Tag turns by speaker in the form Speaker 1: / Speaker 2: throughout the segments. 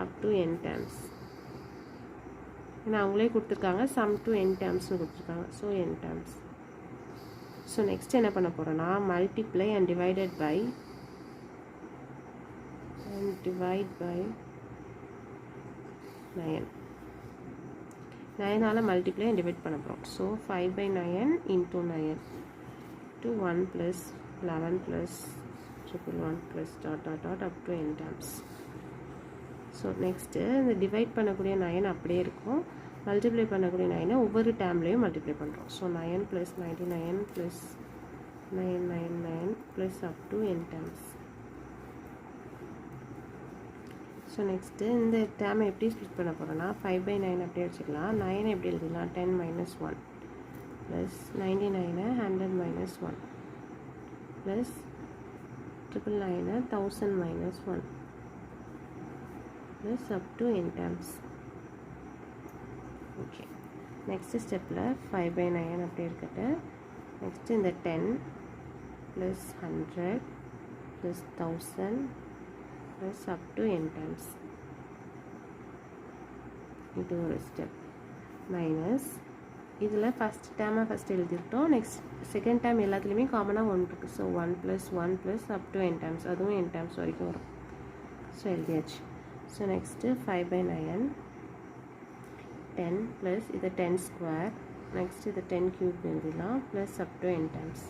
Speaker 1: up to n terms. ஏன்னா அவங்களே கொடுத்துருக்காங்க sum to n termsனு கொடுத்துருக்காங்க. So n terms. So next என்ன பண்ண போகிறோன்னா multiply and divide by 9. 9ஆல் மல்டிப்ளை அண்ட் டிவைட் பண்ண போகிறோம். So 5/9 into 9 to 1 plus 11 plus 111 plus up to n terms. So next இந்த டிவைட் பண்ணக்கூடிய 9 அப்படியே இருக்கும். மல்டிப்ளை பண்ணக்கூடிய 9 ஒவ்வொரு டேர்ம்லேயும் மல்டிப்ளை பண்ணுறோம். So 9 plus 99 plus 999 plus up to n terms. So next இந்த டேர்மை எப்படி ஸ்ப்ளிட் பண்ண போகிறோன்னா 5/9 அப்படியே வச்சுக்கலாம். 9 எப்படி எழுதிக்கலாம் 10 minus 1 plus 99 100 minus 1 plus 999 1000 minus 1 plus up to n terms. Okay next ஸ்டெப்பில் 5/9 அப்படியே இருக்கட்டு. நெக்ஸ்ட்டு இந்த 10 plus 100 plus 1000 plus up to n terms. இது ஒரு ஸ்டெப் மைனஸ் இதில் ஃபஸ்ட் டேர்மை ஃபஸ்ட் எழுதிட்டோம். நெக்ஸ்ட் செகண்ட் டேர்ம் எல்லாத்துலேயுமே காமனாக 1 இருக்குது. So 1 + 1 + up to n terms, அதுவும் n terms வரைக்கும் வரும். ஸோ எழுதியாச்சு. ஸோ நெக்ஸ்ட்டு 5/9 10 ப்ளஸ் இது 10 ஸ்கொயர், நெக்ஸ்ட் இது 10 க்யூப் எழுதிடலாம் plus up to n terms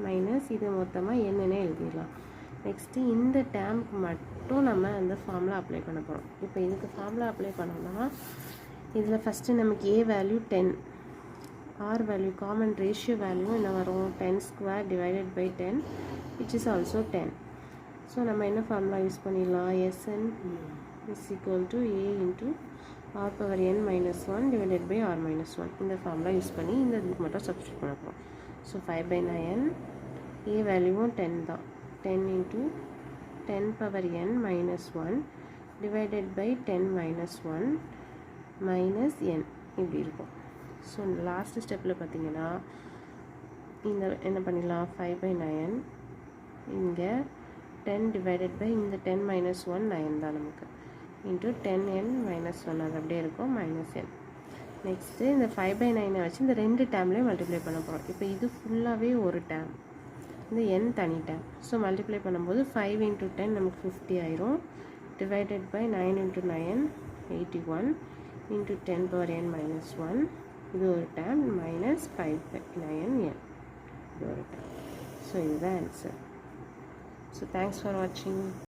Speaker 1: minus இது மொத்தமாக என்னென்ன எழுதிடலாம். நெக்ஸ்ட்டு இந்த டேர்முக்கு மட்டும் நம்ம அந்த ஃபார்முலா அப்ளை பண்ண போகிறோம். இப்போ இதுக்கு ஃபார்முலா அப்ளை பண்ணோம்னா இதில் ஃபஸ்ட்டு நமக்கு a value 10, r value common ratio value என்ன வரும் 10 square divided by 10 which is also 10. So நம்ம என்ன ஃபார்முலா யூஸ் பண்ணிடலாம் Sn is equal to a into r power n minus 1 divided by r minus 1. இந்த formula use பண்ணி இந்த இதுக்கு மட்டும் சப்ஸ்டியூட் பண்ண போகிறோம். ஸோ 5/9 a வேல்யூவும் 10 தான். 10 into 10 power n minus 1 divided by 10 minus 1 minus n இப்படி இருக்கும். ஸோ லாஸ்ட் ஸ்டெப்பில் பார்த்தீங்கன்னா இந்த என்ன பண்ணிடலாம் 5/9 இங்கே 10 divided by இந்த 10 minus 1 9 தான் நமக்கு into 10n minus 1 அது அப்படியே இருக்கும் minus n. நெக்ஸ்ட்டு இந்த 5/9 வச்சு இந்த ரெண்டு டேர்ம்லேயும் மல்டிப்ளை பண்ண போகிறோம். இப்போ இது ஃபுல்லாகவே ஒரு டேர்ம், இந்த n தனி டேர்ம். ஸோ மல்டிப்ளை பண்ணும்போது 5 into 10 நமக்கு 50 ஆயிரும். Divided by 9 into 9 81 into 10 power n minus 1 இது ஒரு டேர்ம் மைனஸ் 5/9n இது ஒரு டேர்ம். ஸோ இதுதான் ஆன்சர். ஸோ தேங்க்ஸ் ஃபார் வாட்சிங்.